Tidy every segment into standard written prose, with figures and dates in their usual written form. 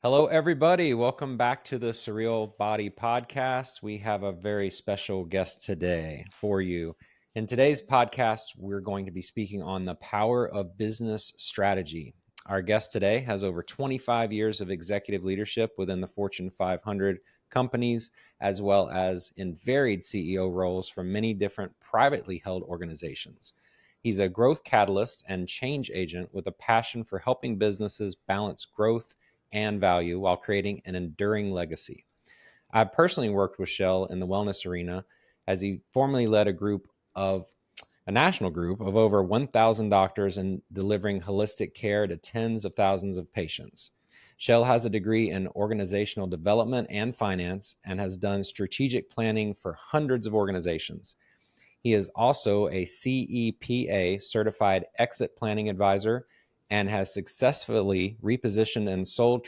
Hello, everybody. Welcome back to the Surreal Body Podcast. We have a very special guest today for you. In today's podcast, we're going to be speaking on the power of business strategy. Our guest today has over 25 years of executive leadership within the Fortune 500 companies, as well as in varied CEO roles from many different privately held organizations. He's a growth catalyst and change agent with a passion for helping businesses balance growth and value while creating an enduring legacy. I've personally worked with Shel in the wellness arena as he formerly led a national group of over 1,000 doctors in delivering holistic care to tens of thousands of patients. Shel has a degree in organizational development and finance and has done strategic planning for hundreds of organizations. He is also a CEPA certified exit planning advisor and has successfully repositioned and sold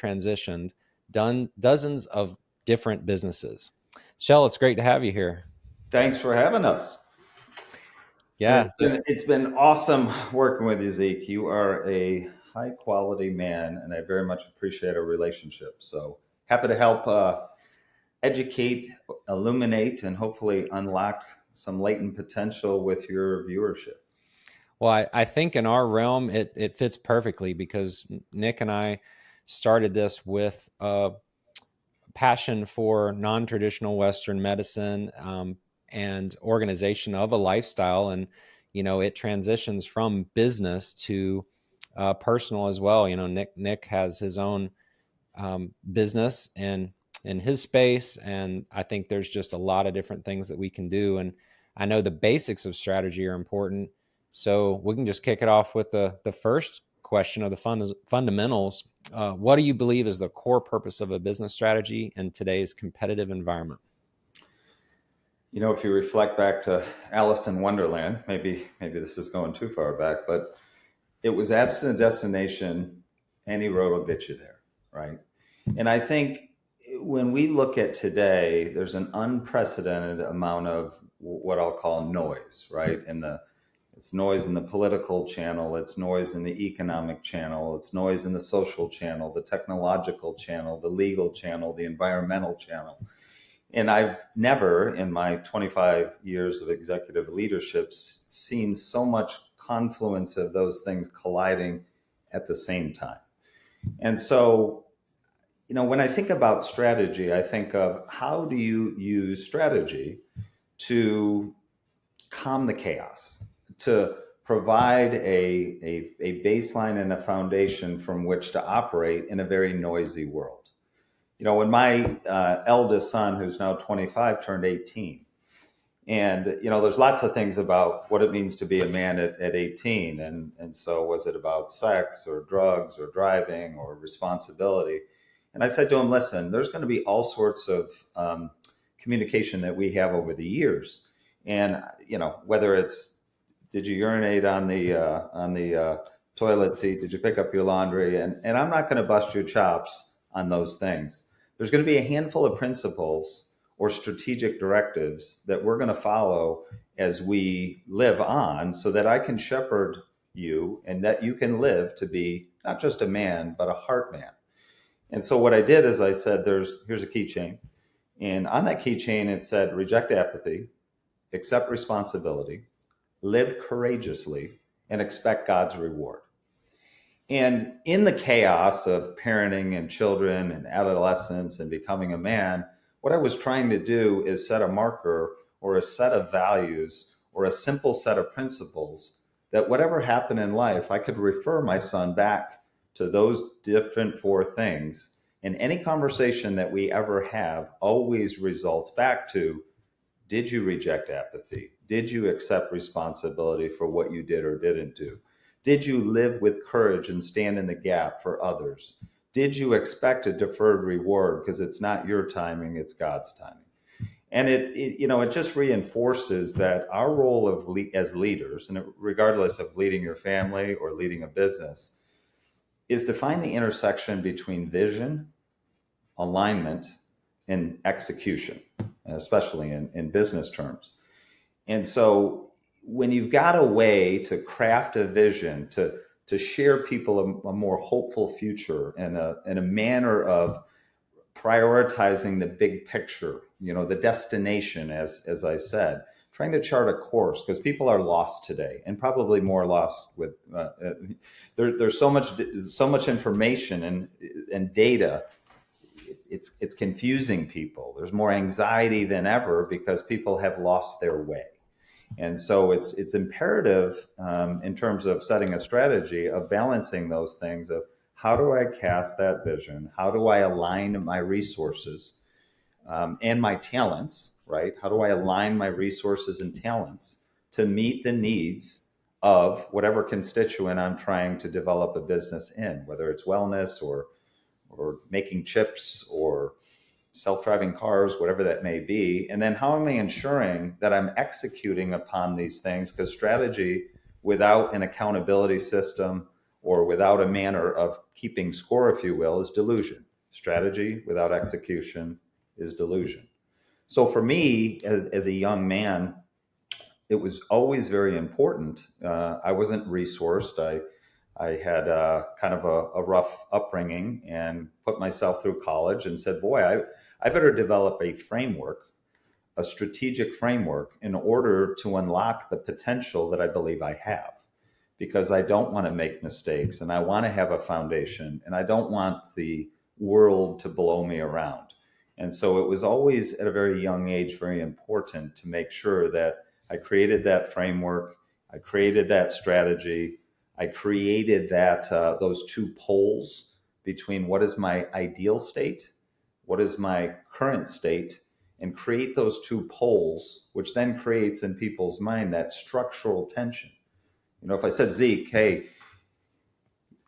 done dozens of different businesses. Shel, it's great to have you here. Thanks for having us. Yeah. It's been awesome working with you, Zeke. You are a high quality man, and I very much appreciate our relationship. So happy to help educate, illuminate, and hopefully unlock some latent potential with your viewership. Well, I think in our realm, it fits perfectly because Nick and I started this with a passion for non-traditional Western medicine and organization of a lifestyle. And, it transitions from business to personal as well. Nick has his own business and in his space. And I think there's just a lot of different things that we can do. And I know the basics of strategy are important. So we can just kick it off with the first question of the fundamentals. What do you believe is the core purpose of a business strategy in today's competitive environment? If you reflect back to Alice in Wonderland, maybe this is going too far back, but it was absent a destination, any road will get you there, right? And I think when we look at today, there's an unprecedented amount of what I'll call noise, right? It's noise in the political channel, it's noise in the economic channel, it's noise in the social channel, the technological channel, the legal channel, the environmental channel. And I've never, in my 25 years of executive leadership, seen so much confluence of those things colliding at the same time. And so, when I think about strategy, I think of how do you use strategy to calm the chaos, to provide a baseline and a foundation from which to operate in a very noisy world. When my eldest son, who's now 25, turned 18, and there's lots of things about what it means to be a man at 18, and so was it about sex or drugs or driving or responsibility? And I said to him, listen, there's going to be all sorts of communication that we have over the years. And, whether it's, did you urinate on the toilet seat? Did you pick up your laundry? And I'm not going to bust your chops on those things. There's going to be a handful of principles or strategic directives that we're going to follow as we live on so that I can shepherd you and that you can live to be not just a man, but a heart man. And so what I did is I said, here's a keychain. And on that keychain, it said, reject apathy, accept responsibility, live courageously, and expect God's reward. And in the chaos of parenting and children and adolescence and becoming a man, what I was trying to do is set a marker or a set of values or a simple set of principles that whatever happened in life, I could refer my son back to those different four things. And any conversation that we ever have always results back to, did you reject apathy? Did you accept responsibility for what you did or didn't do? Did you live with courage and stand in the gap for others? Did you expect a deferred reward because it's not your timing, it's God's timing? And it just reinforces that our role as leaders, and regardless of leading your family or leading a business, is to find the intersection between vision, alignment, and execution, especially in business terms. And so when you've got a way to craft a vision, to to share people a more hopeful future and a manner of prioritizing the big picture, the destination, as I said, trying to chart a course because people are lost today, and probably more lost with there's so much information and data. It's confusing people. There's more anxiety than ever because people have lost their way. And so it's imperative in terms of setting a strategy of balancing those things of how do I cast that vision? How do I align my resources and my talents, right? How do I align my resources and talents to meet the needs of whatever constituent I'm trying to develop a business in, whether it's wellness or making chips or self-driving cars, whatever that may be. And then how am I ensuring that I'm executing upon these things? Because strategy without an accountability system or without a manner of keeping score, if you will, is delusion. Strategy without execution is delusion. So for me, as a young man, it was always very important. I wasn't resourced. I had kind of a rough upbringing and put myself through college and said, boy, I better develop a framework, a strategic framework in order to unlock the potential that I believe I have. Because I don't want to make mistakes and I want to have a foundation and I don't want the world to blow me around. And so it was always at a very young age very important to make sure that I created that framework, I created that strategy, I created that those two poles between what is my ideal state, what is my current state, and create those two poles, which then creates in people's mind that structural tension. If I said, Zeke, hey,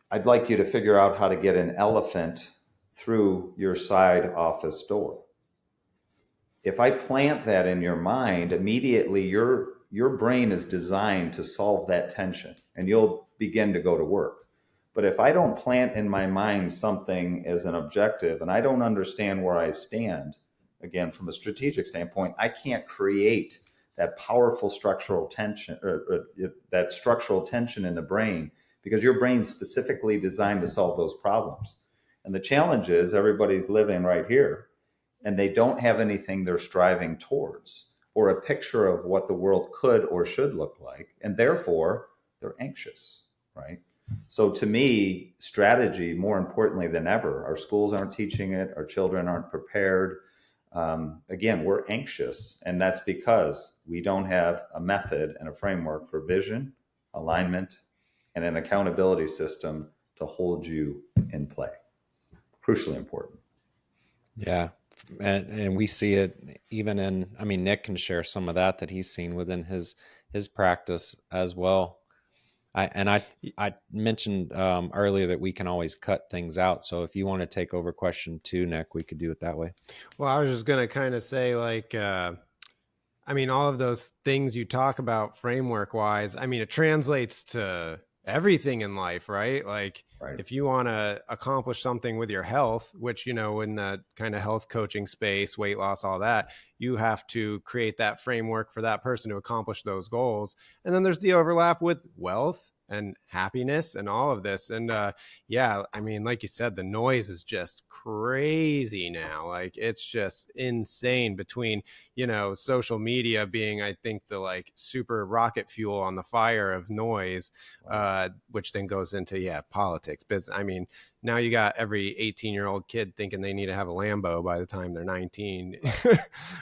I'd like you to figure out how to get an elephant through your side office door. If I plant that in your mind, immediately your brain is designed to solve that tension and you'll begin to go to work. But if I don't plant in my mind something as an objective and I don't understand where I stand, again, from a strategic standpoint, I can't create that powerful structural tension or that structural tension in the brain because your brain's specifically designed to solve those problems. And the challenge is everybody's living right here and they don't have anything they're striving towards or a picture of what the world could or should look like. And therefore, they're anxious, right? So to me, strategy, more importantly than ever, our schools aren't teaching it, our children aren't prepared. Again, we're anxious, and that's because we don't have a method and a framework for vision, alignment, and an accountability system to hold you in play. Crucially important. Yeah. And we see it even in, I mean, Nick can share some of that he's seen within his practice as well. I mentioned earlier that we can always cut things out. So if you want to take over question 2, Nick, we could do it that way. Well, I was just going to kind of say like, I mean, all of those things you talk about framework wise, I mean, it translates to everything in life, right? Like Right. if you want to accomplish something with your health, which, in the kind of health coaching space, weight loss, all that, you have to create that framework for that person to accomplish those goals. And then there's the overlap with wealth and happiness and all of this. And yeah, I mean, like you said, the noise is just crazy now. Like it's just insane between, social media being, I think, the like super rocket fuel on the fire of noise, which then goes into, politics, business. I mean, now you got every 18-year-old kid thinking they need to have a Lambo by the time they're 19,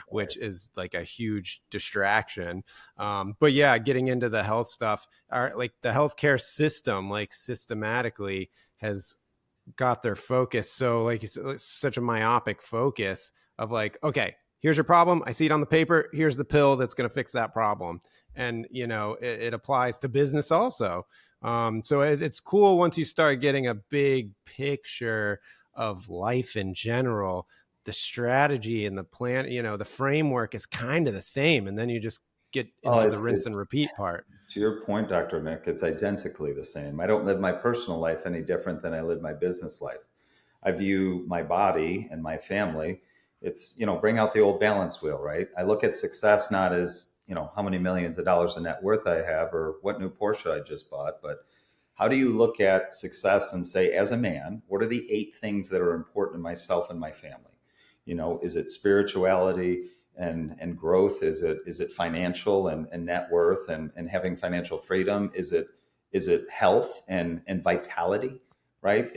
which is like a huge distraction. But yeah, getting into the health stuff, like the healthcare system, like systematically has got their focus. So like it's such a myopic focus of like, okay, here's your problem. I see it on the paper. Here's the pill that's going to fix that problem. And, it applies to business also. So it's cool once you start getting a big picture of life in general. The strategy and the plan, the framework is kind of the same. And then you just get into the rinse and repeat part. To your point, Dr. Nick, it's identically the same. I don't live my personal life any different than I live my business life. I view my body and my family. It's, bring out the old balance wheel, right? I look at success not as, how many millions of dollars of net worth I have or what new Porsche I just bought, but How do you look at success and say, as a man, what are the 8 things that are important to myself and my family? Is it spirituality and growth? Is it financial and net worth and having financial freedom? Is it health and vitality, right?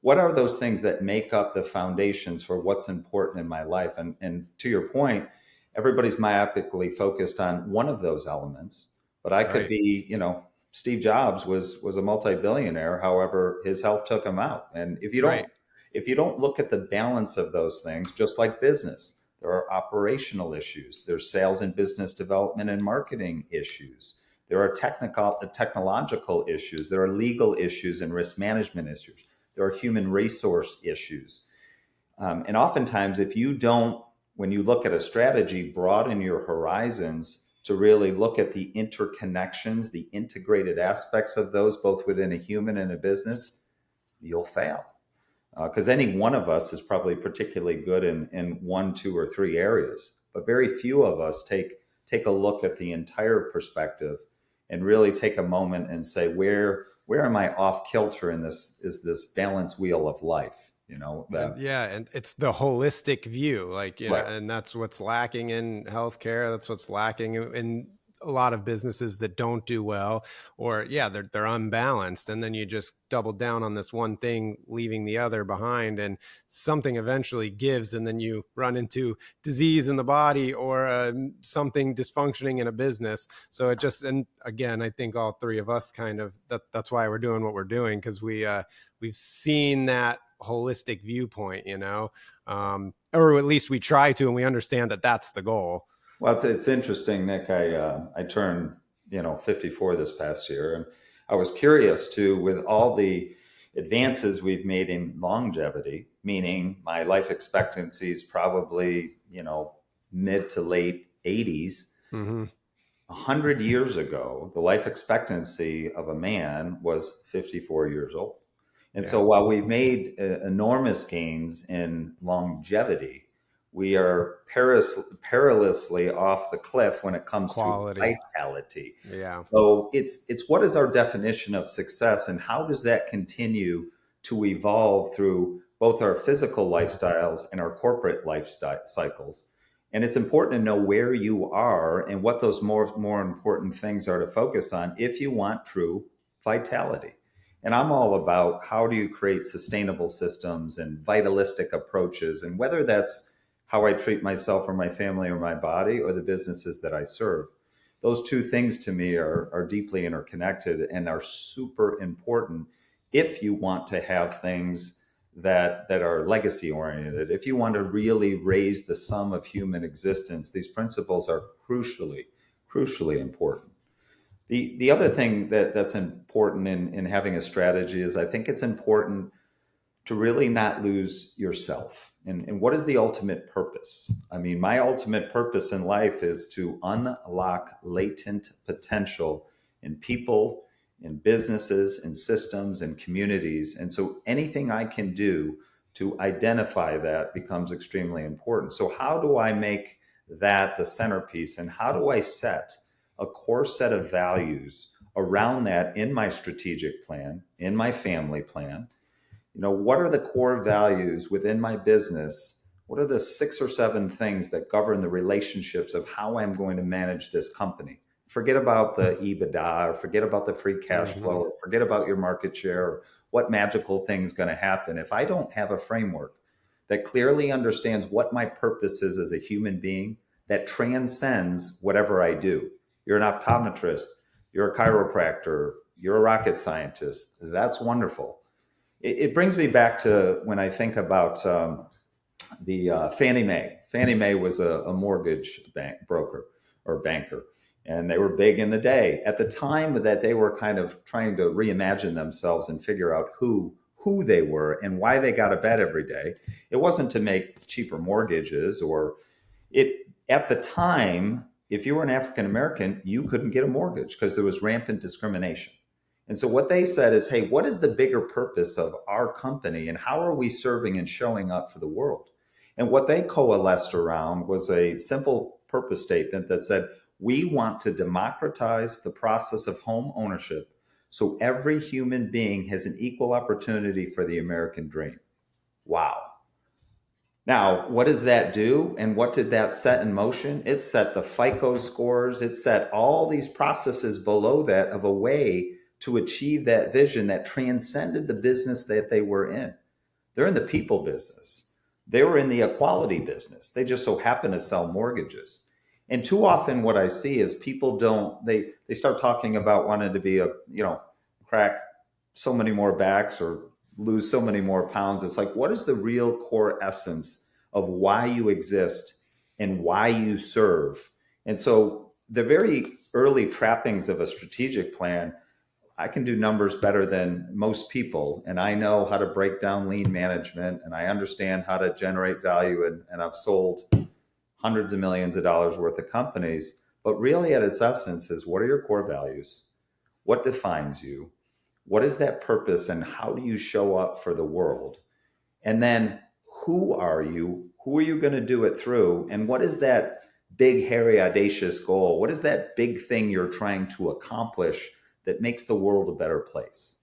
What are those things that make up the foundations for what's important in my life? And to your point, everybody's myopically focused on one of those elements, but I could Right. be, Steve Jobs was a multi-billionaire. However, his health took him out. And Right. if you don't look at the balance of those things, just like business, there are operational issues. There's sales and business development and marketing issues. There are technological issues. There are legal issues and risk management issues. There are human resource issues. And oftentimes, if you don't, when you look at a strategy, broaden your horizons to really look at the interconnections, the integrated aspects of those, both within a human and a business, you'll fail. Because any one of us is probably particularly good in 1, 2, or 3 areas, but very few of us take a look at the entire perspective and really take a moment and say, where am I off kilter in this balance wheel of life? And yeah, and it's the holistic view, like, Right. and that's what's lacking in healthcare. That's what's lacking in a lot of businesses that don't do well, or yeah, they're unbalanced. And then you just double down on this one thing, leaving the other behind, and something eventually gives, and then you run into disease in the body or something dysfunctioning in a business. So it just, and again, I think all 3 of us kind of that's why we're doing what we're doing, because we've seen that holistic viewpoint, or at least we try to, and we understand that that's the goal. Well, it's interesting, Nick. I turned 54 this past year, and I was curious too, with all the advances we've made in longevity, meaning my life expectancy is probably mid to late 80s. Mm-hmm. 100 years ago, the life expectancy of a man was 54 years old. And Yeah. so while we've made enormous gains in longevity, we are perilously off the cliff when it comes to Quality. vitality. Yeah. So it's what is our definition of success, and how does that continue to evolve through both our physical lifestyles and our corporate lifestyle cycles? And it's important to know where you are and what those more important things are to focus on if you want true vitality. And I'm all about how do you create sustainable systems and vitalistic approaches, and whether that's how I treat myself or my family or my body or the businesses that I serve. Those 2 things to me are deeply interconnected and are super important if you want to have things that are legacy oriented. If you want to really raise the sum of human existence, these principles are crucially important. The other thing that's important in having a strategy is, I think it's important to really not lose yourself. And what is the ultimate purpose? I mean, my ultimate purpose in life is to unlock latent potential in people, in businesses, in systems, and communities. And so anything I can do to identify that becomes extremely important. So how do I make that the centerpiece? And how do I set a core set of values around that in my strategic plan, in my family plan? What are the core values within my business? What are the 6 or 7 things that govern the relationships of how I'm going to manage this company? Forget about the EBITDA, or forget about the free cash Mm-hmm. flow, or forget about your market share, or what magical thing's going to happen. If I don't have a framework that clearly understands what my purpose is as a human being, that transcends whatever I do. You're an optometrist, you're a chiropractor, you're a rocket scientist. That's wonderful. It brings me back to when I think about the Fannie Mae. Fannie Mae was a mortgage broker or banker, and they were big in the day. At the time that they were kind of trying to reimagine themselves and figure out who they were and why they got out of bed every day, it wasn't to make cheaper mortgages, or it at the time, if you were an African American, you couldn't get a mortgage because there was rampant discrimination. And so what they said is, hey, what is the bigger purpose of our company, and how are we serving and showing up for the world? And what they coalesced around was a simple purpose statement that said, we want to democratize the process of home ownership So every human being has an equal opportunity for the American dream. Wow. Now, what does that do? And what did that set in motion? It set the FICO scores. It set all these processes below that of a way to achieve that vision that transcended the business that they were in. They're in the people business. They were in the equality business. They just so happen to sell mortgages. And too often what I see is people they start talking about wanting to be crack so many more backs or lose so many more pounds. It's like, what is the real core essence of why you exist and why you serve? And so the very early trappings of a strategic plan, I can do numbers better than most people. And I know how to break down lean management, and I understand how to generate value. And I've sold hundreds of millions of dollars worth of companies. But really at its essence is, what are your core values? What defines you? What is that purpose, and how do you show up for the world? And then who are you? Who are you going to do it through? And what is that big, hairy, audacious goal? What is that big thing you're trying to accomplish that makes the world a better place?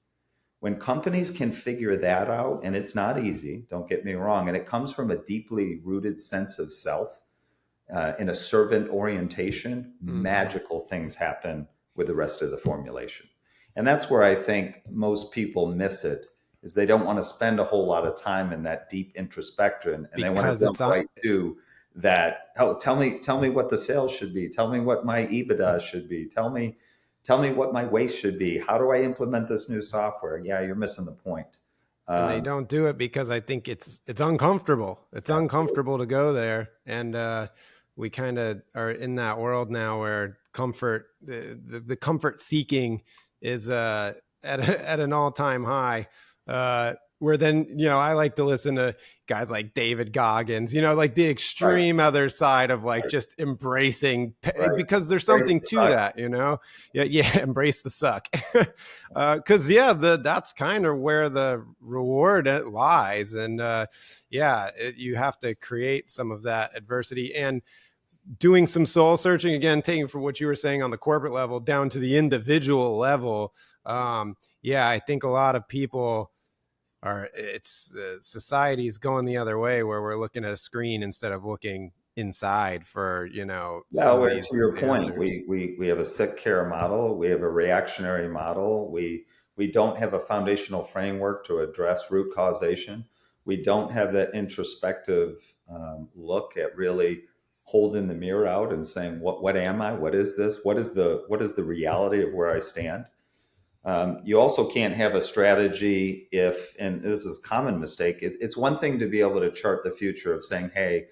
When companies can figure that out, and it's not easy, don't get me wrong, and it comes from a deeply rooted sense of self, in a servant orientation, magical things happen with the rest of the formulation. And that's where I think most people miss it, is they don't want to spend a whole lot of time in that deep introspection, and they want to jump right to that. Oh, tell me what the sales should be. Tell me what my EBITDA should be. Tell me what my waste should be. How do I implement this new software? Yeah, you're missing the point. And they don't do it because I think it's uncomfortable. It's absolutely uncomfortable to go there. And we kind of are in that world now where comfort, the comfort seeking is at an all-time high. Where then, I like to listen to guys like David Goggins, like the extreme other side of just embracing, because there's something to that, Yeah, embrace the suck. Because that's kind of where the reward lies. And you have to create some of that adversity and doing some soul searching, again, taking from what you were saying on the corporate level down to the individual level. I think a lot of people society's going the other way, where we're looking at a screen instead of looking inside for, some of these to your answers. point, we have a sick care model. We have a reactionary model. We don't have a foundational framework to address root causation. We don't have that introspective look at really holding the mirror out and saying, what am I? What is this? What is the reality of where I stand? You also can't have a strategy and this is a common mistake, it's one thing to be able to chart the future of saying, hey,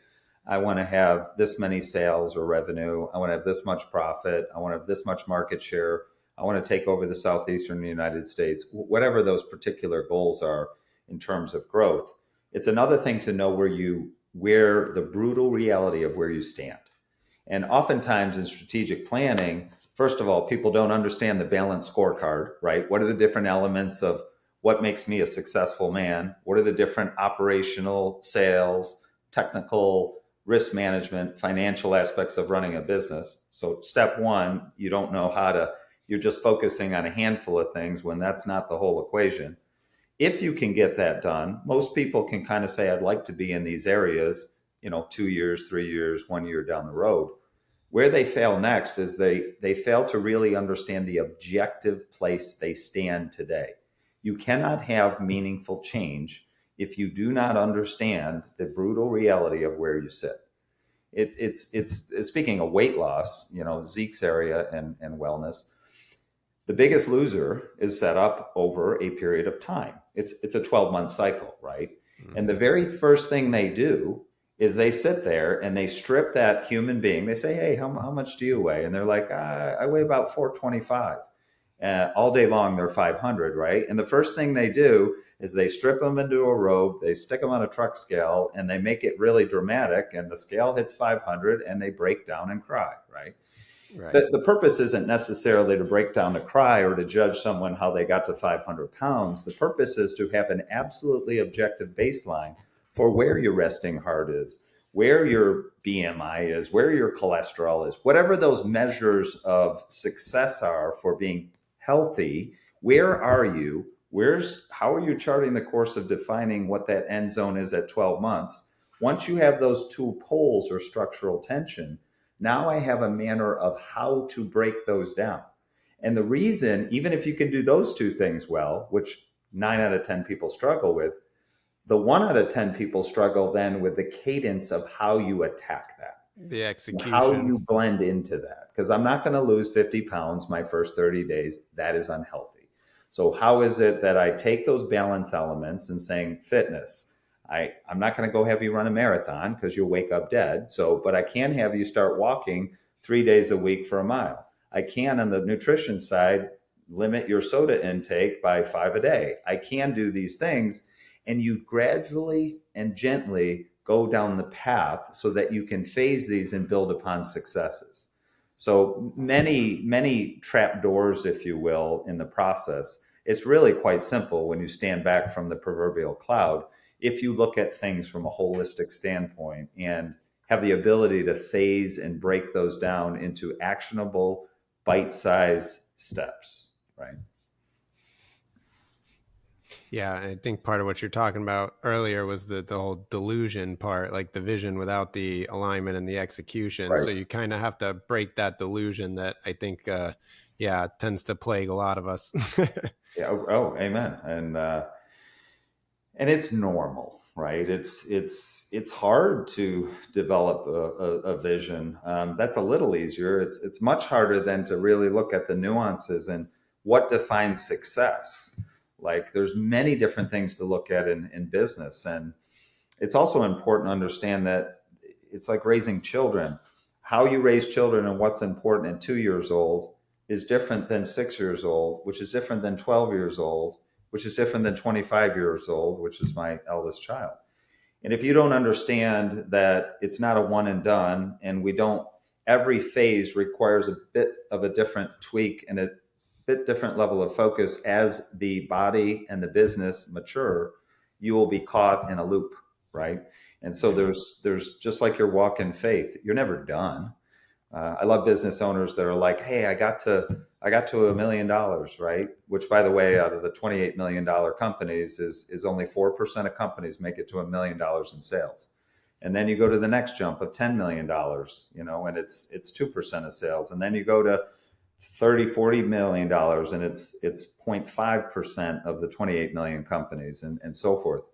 I want to have this many sales or revenue. I want to have this much profit. I want to have this much market share. I want to take over the Southeastern United States, whatever those particular goals are in terms of growth. It's another thing to know where the brutal reality of where you stand. And oftentimes in strategic planning, first of all, people don't understand the balanced scorecard, right? What are the different elements of what makes me a successful man? What are the different operational, sales, technical, risk management, financial aspects of running a business? So step one, you don't know you're just focusing on a handful of things when that's not the whole equation. If you can get that done, most people can kind of say, I'd like to be in these areas, 2 years, 3 years, 1 year down the road. Where they fail next is they fail to really understand the objective place they stand today. You cannot have meaningful change if you do not understand the brutal reality of where you sit. It's speaking of weight loss, Zeke's area and wellness. The biggest loser is set up over a period of time. It's a 12-month cycle, right? Mm-hmm. And the very first thing they do is they sit there and they strip that human being. They say, hey, how much do you weigh? And they're like, I weigh about 425. All day long, they're 500, right? And the first thing they do is they strip them into a robe, they stick them on a truck scale, and they make it really dramatic. And the scale hits 500 and they break down and cry, right? Right. The purpose isn't necessarily to break down to cry or to judge someone how they got to 500 pounds. The purpose is to have an absolutely objective baseline for where your resting heart is, where your BMI is, where your cholesterol is, whatever those measures of success are for being healthy Where are you? How are you charting the course of defining what that end zone is at 12 months? Once you have those two poles or structural tension, now I have a manner of how to break those down. And the reason, even if you can do those two things well, which 9 out of 10 people struggle with, the 1 out of 10 people struggle then with the cadence of how you attack that, The how execution. you blend into that. Because I'm not going to lose 50 pounds my first 30 days. That is unhealthy. So, how is it that I take those balance elements and saying fitness? I'm not going to go have you run a marathon because you'll wake up dead. So, but I can have you start walking 3 days a week for a mile. I can, on the nutrition side, limit your soda intake by 5 a day. I can do these things, and you gradually and gently go down the path so that you can phase these and build upon successes. So many trap doors, if you will, in the process. It's really quite simple when you stand back from the proverbial cloud. If you look at things from a holistic standpoint and have the ability to phase and break those down into actionable, bite-sized steps, right? Yeah, I think part of what you're talking about earlier was the whole delusion part, like the vision without the alignment and the execution. Right. So you kind of have to break that delusion that I think, yeah, tends to plague a lot of us. Yeah. Oh, amen. And it's normal, right? It's hard to develop a vision. That's a little easier. It's much harder than to really look at the nuances and what defines success. Like there's many different things to look at in business, and it's also important to understand that it's like raising children. How you raise children and what's important at 2 years old is different than 6 years old, which is different than 12 years old, which is different than 25 years old, which is my eldest child. And if you don't understand that it's not a one and done, and every phase requires a bit of a different tweak and a bit different level of focus as the body and the business mature, you will be caught in a loop, right? And so there's just like your walk in faith, you're never done. I love business owners that are like, "Hey, I got to $1 million, right?" Which, by the way, out of the $28 million companies, is only 4% of companies make it to $1 million in sales. And then you go to the next jump of $10 million, and it's 2% of sales. And then you go to 30, $40 million, and it's 0.5% of the 28 million companies, and so forth.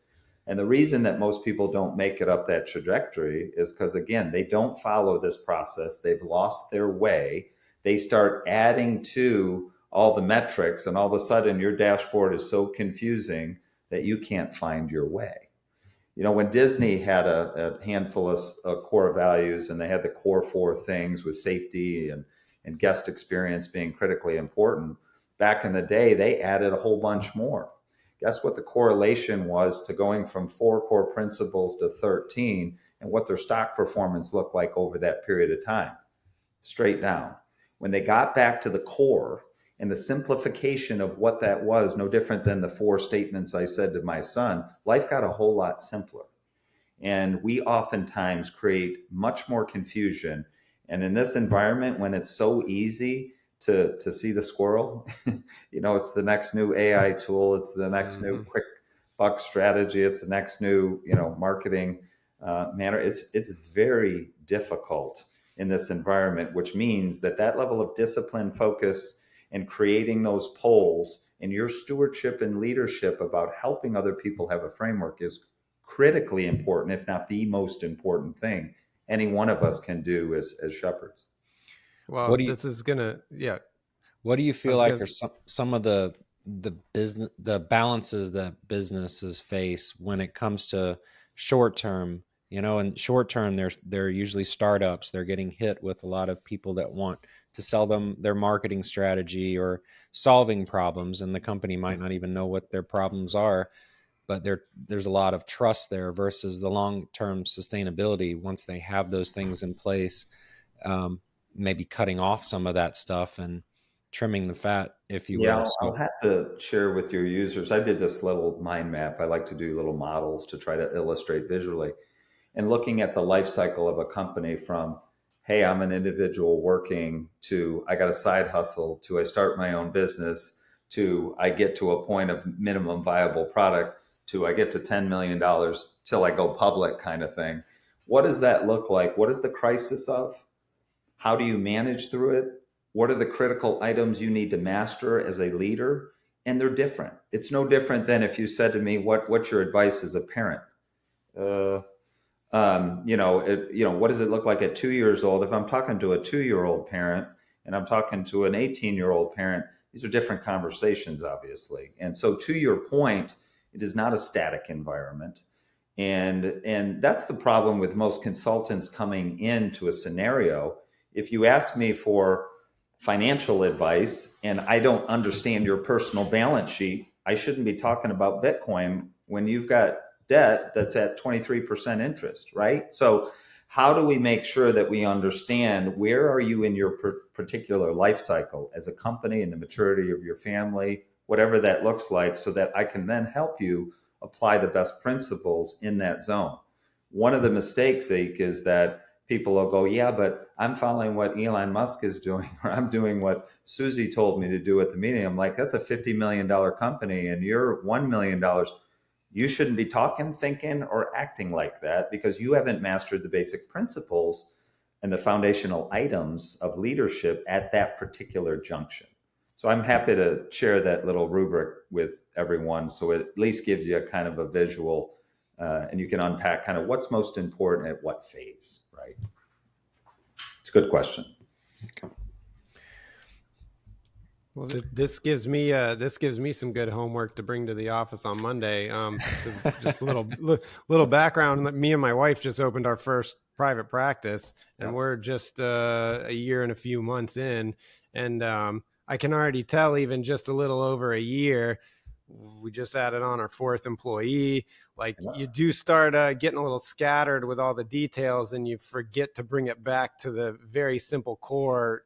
And the reason that most people don't make it up that trajectory is because, again, they don't follow this process. They've lost their way. They start adding to all the metrics, and all of a sudden your dashboard is so confusing that you can't find your way. When Disney had a handful of core values, and they had the core four things with safety and guest experience being critically important, back in the day, they added a whole bunch more. Guess what the correlation was to going from 4 core principles to 13, and what their stock performance looked like over that period of time? Straight down. When they got back to the core and the simplification of what that was, no different than the 4 statements I said to my son, life got a whole lot simpler. And we oftentimes create much more confusion. And in this environment, when it's so easy to see the squirrel, it's the next new AI tool, it's the next new quick buck strategy, it's the next new, marketing manner. It's very difficult in this environment, which means that level of discipline, focus, and creating those poles, and your stewardship and leadership about helping other people have a framework is critically important, if not the most important thing any one of us can do as shepherds. Well, What do you this is gonna, yeah. what do you I feel was like gonna, are some of the balances that businesses face when it comes to short term? In short term, they're usually startups. They're getting hit with a lot of people that want to sell them their marketing strategy or solving problems, and the company might not even know what their problems are. But there's a lot of trust there versus the long term sustainability. Once they have those things in place, um, maybe cutting off some of that stuff and trimming the fat, if you Yeah, will. I'll So, have to share with your users. I did this little mind map. I like to do little models to try to illustrate visually. And looking at the life cycle of a company from, hey, I'm an individual working, to I got a side hustle, to I start my own business, to I get to a point of minimum viable product to I get to $10 million till I go public kind of thing. What does that look like? What is the crisis of? How do you manage through it? What are the critical items you need to master as a leader? And they're different. It's no different than if you said to me, what's your advice as a parent? What does it look like at 2 years old? If I'm talking to a 2-year-old parent and I'm talking to an 18-year-old parent, these are different conversations, obviously. And so to your point, it is not a static environment. And that's the problem with most consultants coming into a scenario. If you ask me for financial advice and I don't understand your personal balance sheet, I shouldn't be talking about Bitcoin when you've got debt that's at 23% interest, right? So how do we make sure that we understand where are you in your particular life cycle as a company and the maturity of your family, whatever that looks like, so that I can then help you apply the best principles in that zone. One of the mistakes, Ike, is that people will go, yeah, but I'm following what Elon Musk is doing, or I'm doing what Susie told me to do at the meeting. I'm like, that's a $50 million company and you're $1 million. You shouldn't be talking, thinking, or acting like that because you haven't mastered the basic principles and the foundational items of leadership at that particular junction. So I'm happy to share that little rubric with everyone so it at least gives you a kind of a visual and you can unpack kind of what's most important at what phase, right? It's a good question. Okay. Well, this gives me some good homework to bring to the office on Monday. Just a little background. Me and my wife just opened our first private practice, and we're just a year and a few months in, and I can already tell, even just a little over a year, we just added on our 4th employee. Like you do start getting a little scattered with all the details, and you forget to bring it back to the very simple core,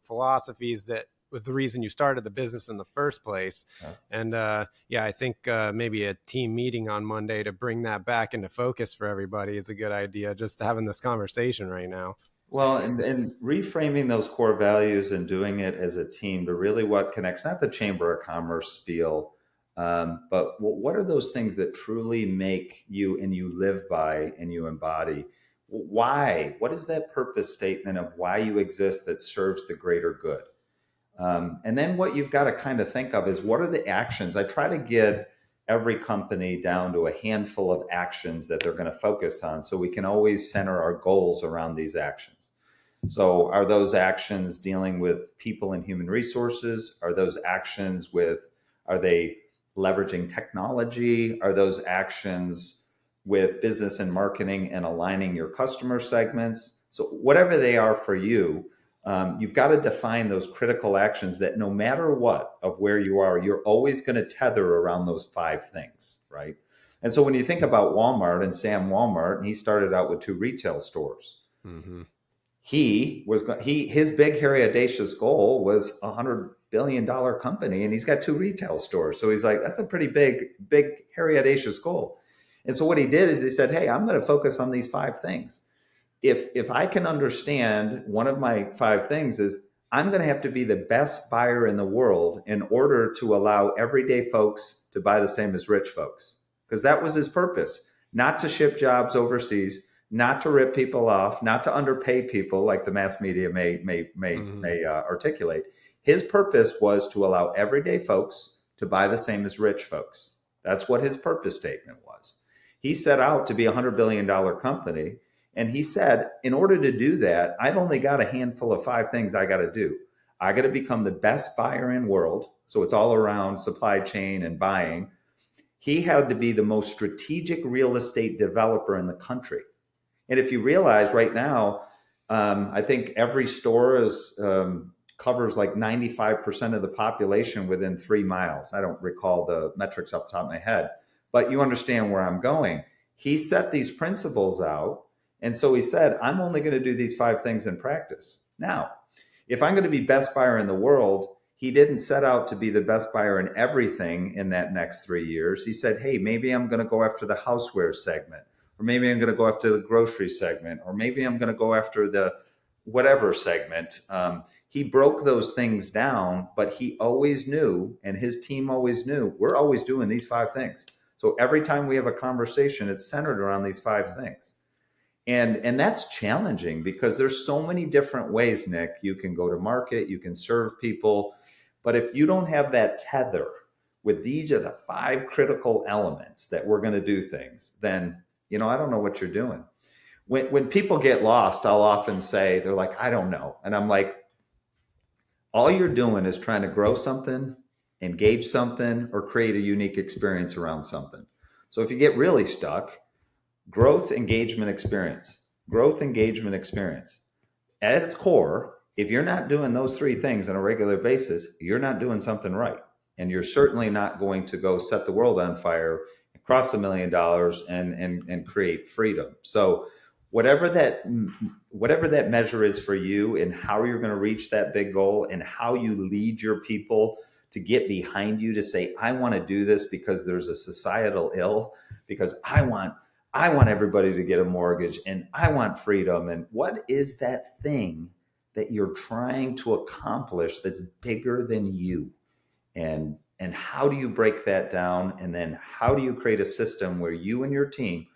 philosophies that was the reason you started the business in the first place. And I think maybe a team meeting on Monday to bring that back into focus for everybody is a good idea, just having this conversation right now. Well, and reframing those core values and doing it as a team to really what connects, not the Chamber of Commerce spiel, but what are those things that truly make you and you live by and you embody? Why? What is that purpose statement of why you exist that serves the greater good? And then what you've got to kind of think of is what are the actions? I try to get every company down to a handful of actions that they're going to focus on so we can always center our goals around these actions. So are those actions dealing with people and human resources? Are those actions are they leveraging technology? Are those actions with business and marketing and aligning your customer segments? So whatever they are for you, you've got to define those critical actions that no matter what of where you are, you're always going to tether around those 5 things, right? And so when you think about Walmart and Sam Walmart, and he started out with 2 retail stores. Mm-hmm. His big, hairy, audacious goal was $100 billion company, and he's got 2 retail stores. So he's like, that's a pretty big, hairy, audacious goal. And so what he did is he said, hey, I'm going to focus on these 5 things. If I can understand one of my 5 things is I'm going to have to be the best buyer in the world in order to allow everyday folks to buy the same as rich folks, because that was his purpose, not to ship jobs overseas, not to rip people off, not to underpay people like the mass media may articulate. His purpose was to allow everyday folks to buy the same as rich folks. That's what his purpose statement was. He set out to be a $100 billion company. And he said, in order to do that, I've only got a handful of 5 things I got to do. I got to become the best buyer in the world. So it's all around supply chain and buying. He had to be the most strategic real estate developer in the country. And if you realize right now, I think every store covers like 95% of the population within 3 miles. I don't recall the metrics off the top of my head, but you understand where I'm going. He set these principles out. And so he said, I'm only going to do these 5 things in practice. Now, if I'm going to be best buyer in the world, he didn't set out to be the best buyer in everything in that next 3 years. He said, hey, maybe I'm going to go after the houseware segment, or maybe I'm going to go after the grocery segment, or maybe I'm going to go after the whatever segment. he broke those things down, but he always knew, and his team always knew, we're always doing these 5 things. So every time we have a conversation, it's centered around these 5 things. And that's challenging because there's so many different ways, Nick, you can go to market, you can serve people. But if you don't have that tether with these are the 5 critical elements that we're going to do things, then, I don't know what you're doing. When people get lost, I'll often say, they're like, I don't know. And I'm like, all you're doing is trying to grow something, engage something, or create a unique experience around something. So if you get really stuck, growth, engagement, experience. Growth, engagement, experience. At its core, if you're not doing those 3 things on a regular basis, you're not doing something right. And you're certainly not going to go set the world on fire, cross $1 million and create freedom. So whatever that measure is for you and how you're going to reach that big goal and how you lead your people to get behind you to say, I want to do this because there's a societal ill, because I want everybody to get a mortgage and I want freedom. And what is that thing that you're trying to accomplish that's bigger than you? And how do you break that down? And then how do you create a system where you and your team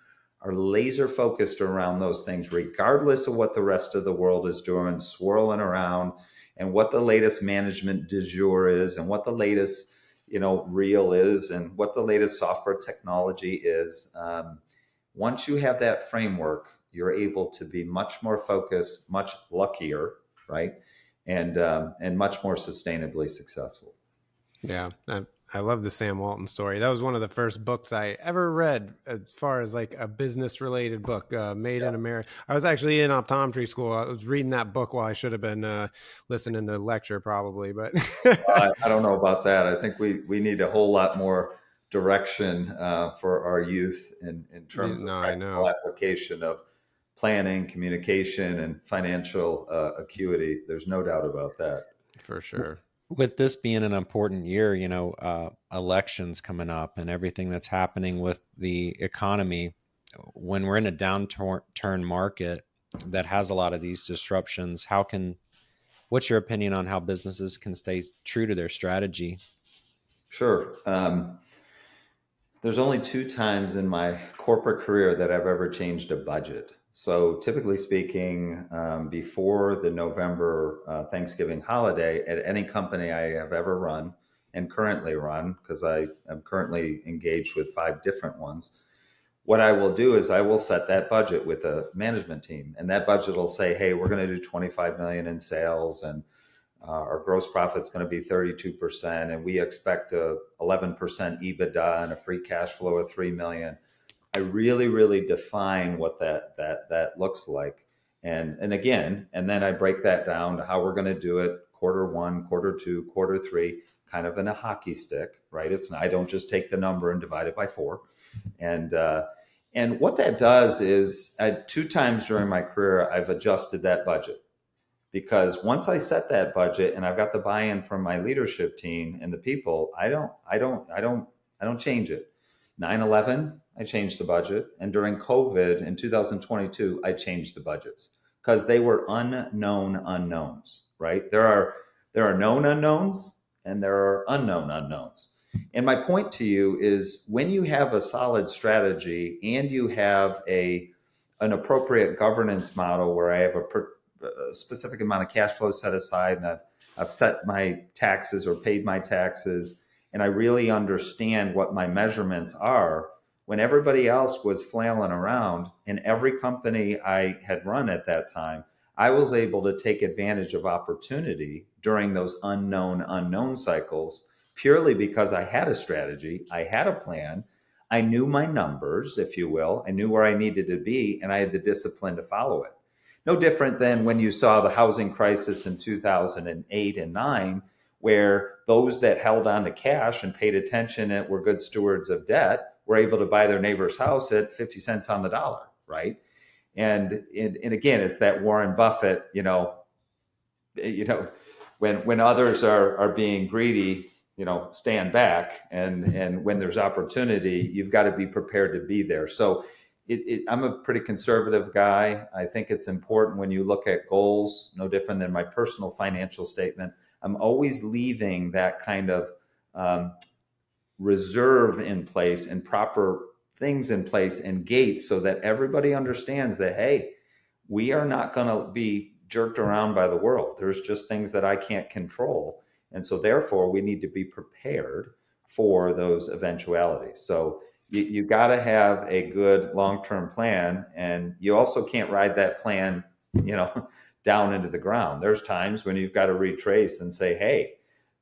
are laser focused around those things, regardless of what the rest of the world is doing, swirling around, and what the latest management du jour is, and what the latest, reel is, and what the latest software technology is. Once you have that framework, you're able to be much more focused, much luckier, right? And much more sustainably successful. Yeah, I love the Sam Walton story. That was one of the first books I ever read as far as like a business related book, Made in America. I was actually in optometry school. I was reading that book while I should have been listening to a lecture probably, but I don't know about that. I think we need a whole lot more direction for our youth in terms of practical application of planning, communication, and financial acuity. There's no doubt about that. For sure. With this being an important year, elections coming up and everything that's happening with the economy, when we're in a downturn market that has a lot of these disruptions, what's your opinion on how businesses can stay true to their strategy? Sure. There's only 2 times in my corporate career that I've ever changed a budget. So typically speaking, before the November Thanksgiving holiday at any company I have ever run and currently run, because I am currently engaged with 5 different ones, what I will do is I will set that budget with a management team. And that budget will say, hey, we're going to do 25 million in sales, and our gross profit's going to be 32%, and we expect a 11% EBITDA and a free cash flow of 3 million. I really, really define what that looks like. And then I break that down to how we're going to do it Q1, Q2, Q3, kind of in a hockey stick, right? I don't just take the number and divide it by 4. And what that does is 2 times during my career, I've adjusted that budget. Because once I set that budget and I've got the buy-in from my leadership team and the people, I don't change it. 9/11, I changed the budget, and during COVID in 2022, I changed the budgets because they were unknown unknowns. Right? There are known unknowns and there are unknown unknowns. And my point to you is, when you have a solid strategy and you have an appropriate governance model where I have a specific amount of cash flow set aside, and I've set my taxes or paid my taxes, and I really understand what my measurements are. When everybody else was flailing around in every company I had run at that time, I was able to take advantage of opportunity during those unknown cycles, purely because I had a strategy, I had a plan, I knew my numbers, if you will, I knew where I needed to be, and I had the discipline to follow it. No different than when you saw the housing crisis in 2008 and 9, where those that held on to cash and paid attention and were good stewards of debt were able to buy their neighbor's house at 50 cents on the dollar, right? And again, it's that Warren Buffett, when others are being greedy, stand back, and when there's opportunity, you've got to be prepared to be there. So I'm a pretty conservative guy. I think it's important when you look at goals, no different than my personal financial statement. I'm always leaving that kind of um, reserve in place and proper things in place and gates so that everybody understands that, hey, we are not going to be jerked around by the world. There's just things that I can't control. And so, therefore, we need to be prepared for those eventualities. So, you got to have a good long term plan. And you also can't ride that plan, you know, down into the ground. There's times when you've got to retrace and say, hey,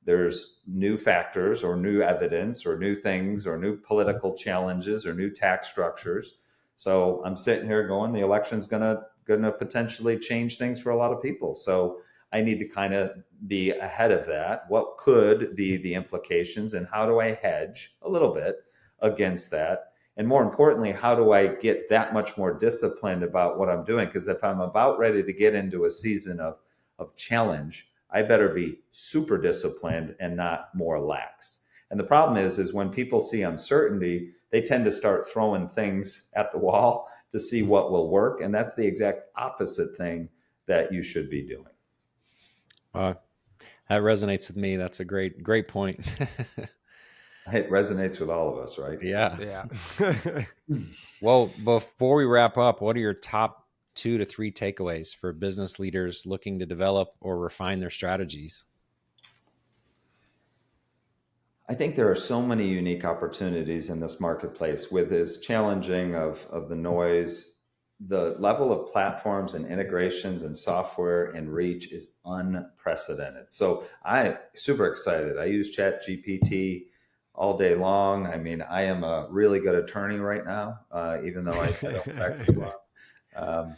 there's new factors or new evidence or new things or new political challenges or new tax structures. So I'm sitting here going, the election's gonna potentially change things for a lot of people. So I need to kind of be ahead of that. What could be the implications, and how do I hedge a little bit against that? And more importantly, how do I get that much more disciplined about what I'm doing? Because if I'm about ready to get into a season of challenge, I better be super disciplined and not more lax. And the problem is when people see uncertainty, they tend to start throwing things at the wall to see what will work. And that's the exact opposite thing that you should be doing. Uh, that resonates with me. That's a great point. It resonates with all of us, right? Yeah. Yeah. Well, before we wrap up, what are your top 2 to 3 takeaways for business leaders looking to develop or refine their strategies? I think there are so many unique opportunities in this marketplace with as challenging of the noise. The level of platforms and integrations and software and reach is unprecedented. So I'm super excited. I use Chat GPT all day long. I mean, I am a really good attorney right now, even though I don't practice law. Um,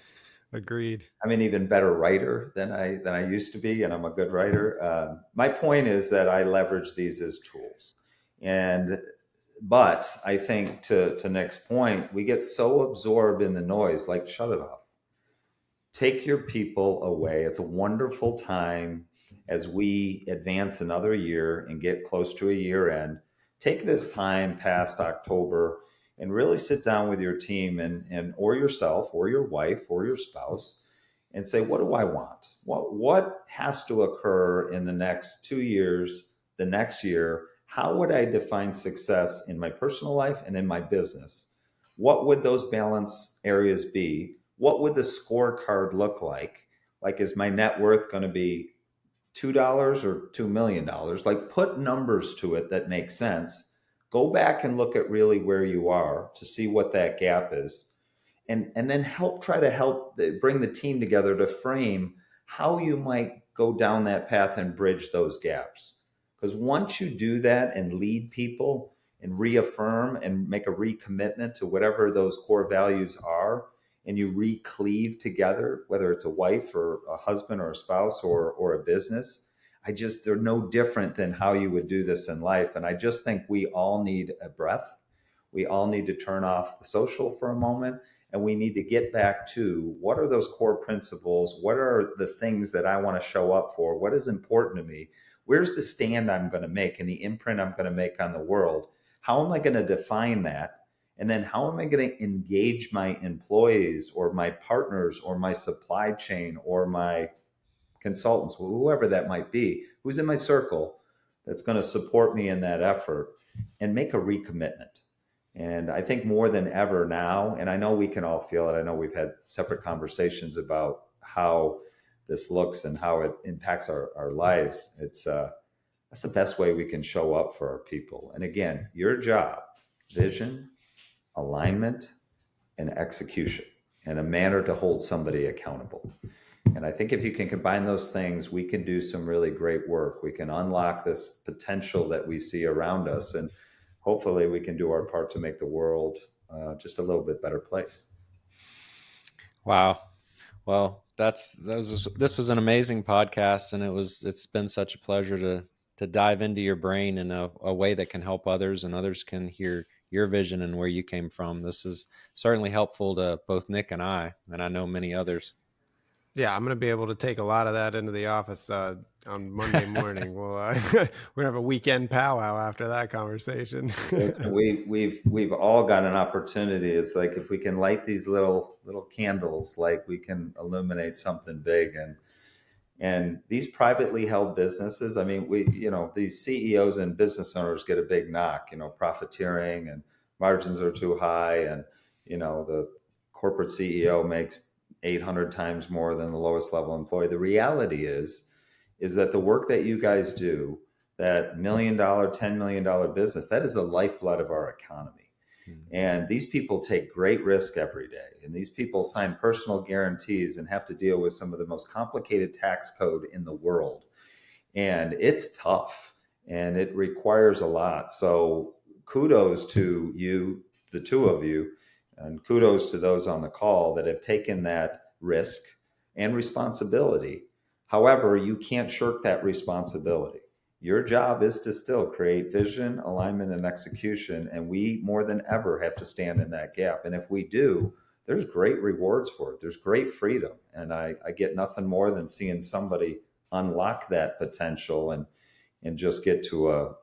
Agreed. I'm an even better writer than I used to be, and I'm a good writer. My point is that I leverage these as tools, and but I think to Nick's point, we get so absorbed in the noise, like shut it off. Take your people away. It's a wonderful time as we advance another year and get close to a year end. Take this time past October and really sit down with your team and or yourself or your wife or your spouse and say, what do I want? What has to occur in the next 2 years, the next year? How would I define success in my personal life and in my business? What would those balance areas be? What would the scorecard look like? Like, is my net worth going to be $2 or $2 million? Like, put numbers to it that make sense. Go back and look at really where you are to see what that gap is, and then try to help bring the team together to frame how you might go down that path and bridge those gaps. Because once you do that and lead people and reaffirm and make a recommitment to whatever those core values are, and you recleave together, whether it's a wife or a husband or a spouse or a business, they're no different than how you would do this in life. And I just think we all need a breath. We all need to turn off the social for a moment, and we need to get back to what are those core principles? What are the things that I want to show up for? What is important to me? Where's the stand I'm going to make and the imprint I'm going to make on the world? How am I going to define that? And then how am I going to engage my employees or my partners or my supply chain or my consultants, whoever that might be, who's in my circle that's going to support me in that effort, and make a recommitment. And I think more than ever now, and I know we can all feel it, I know we've had separate conversations about how this looks and how it impacts our lives. That's the best way we can show up for our people. And again, your job, vision, alignment, and execution, and a manner to hold somebody accountable. And I think if you can combine those things, we can do some really great work. We can unlock this potential that we see around us, and hopefully we can do our part to make the world just a little bit better place. Wow. Well, this was an amazing podcast, and it's been such a pleasure to dive into your brain in a way that can help others, and others can hear your vision and where you came from. This is certainly helpful to both Nick and I know many others. Yeah, I'm going to be able to take a lot of that into the office. on Monday morning. Well, we're gonna have a weekend powwow after that conversation. Listen, we've all got an opportunity. It's like if we can light these little candles, like we can illuminate something big. And these privately held businesses, I mean, these CEOs and business owners get a big knock, profiteering and margins are too high. And, the corporate CEO makes 800 times more than the lowest level employee. The reality is that the work that you guys do, that $1 million, $10 million business, that is the lifeblood of our economy. And these people take great risk every day. And these people sign personal guarantees and have to deal with some of the most complicated tax code in the world. And it's tough and it requires a lot. So kudos to you, the two of you, and kudos to those on the call that have taken that risk and responsibility. However, you can't shirk that responsibility. Your job is to still create vision, alignment, and execution. And we more than ever have to stand in that gap. And if we do, there's great rewards for it. There's great freedom. And I get nothing more than seeing somebody unlock that potential and just get to a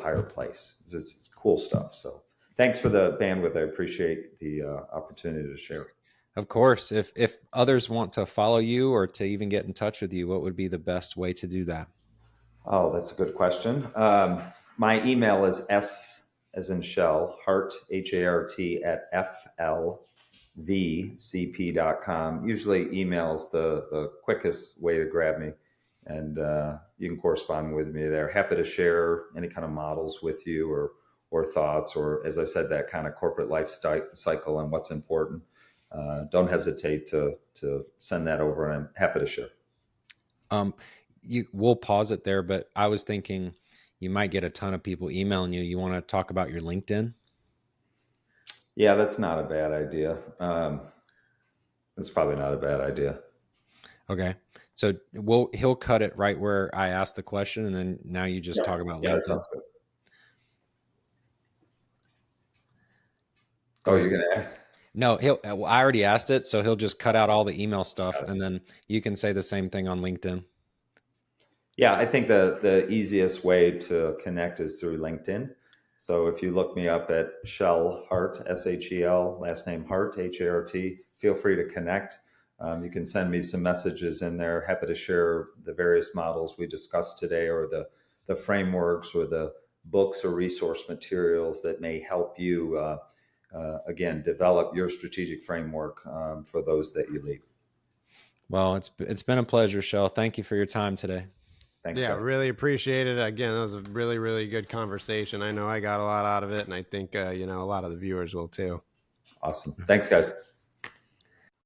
higher place. It's cool stuff. So thanks for the bandwidth. I appreciate the opportunity to share. Of course. If others want to follow you or to even get in touch with you, what would be the best way to do that? Oh, that's a good question. My email is S as in Shel, Hart, Hart at flvcp.com. Usually email's the quickest way to grab me. And you can correspond with me there. Happy to share any kind of models with you or thoughts, or as I said, that kind of corporate life cycle and what's important. Don't hesitate to send that over, and I'm happy to share. We'll pause it there, but I was thinking you might get a ton of people emailing you. You want to talk about your LinkedIn? Yeah, that's not a bad idea. That's probably not a bad idea. Okay. So he'll cut it right where I asked the question, and then now you just talk about LinkedIn. That sounds good. Go ahead. You're gonna ask? No, I already asked it, so he'll just cut out all the email stuff, and then you can say the same thing on LinkedIn. Yeah, I think the easiest way to connect is through LinkedIn. So if you look me up at Shel Hart, Shel, last name Hart, Hart, feel free to connect. You can send me some messages in there. Happy to share the various models we discussed today, or the frameworks, or the books or resource materials that may help you, again, develop your strategic framework for those that you lead. Well, it's been a pleasure, Shel. Thank you for your time today. Thanks, Yeah, guys. really appreciate it. Again, that was a really, really good conversation. I know I got a lot out of it, and I think a lot of the viewers will too. Awesome. Thanks, guys.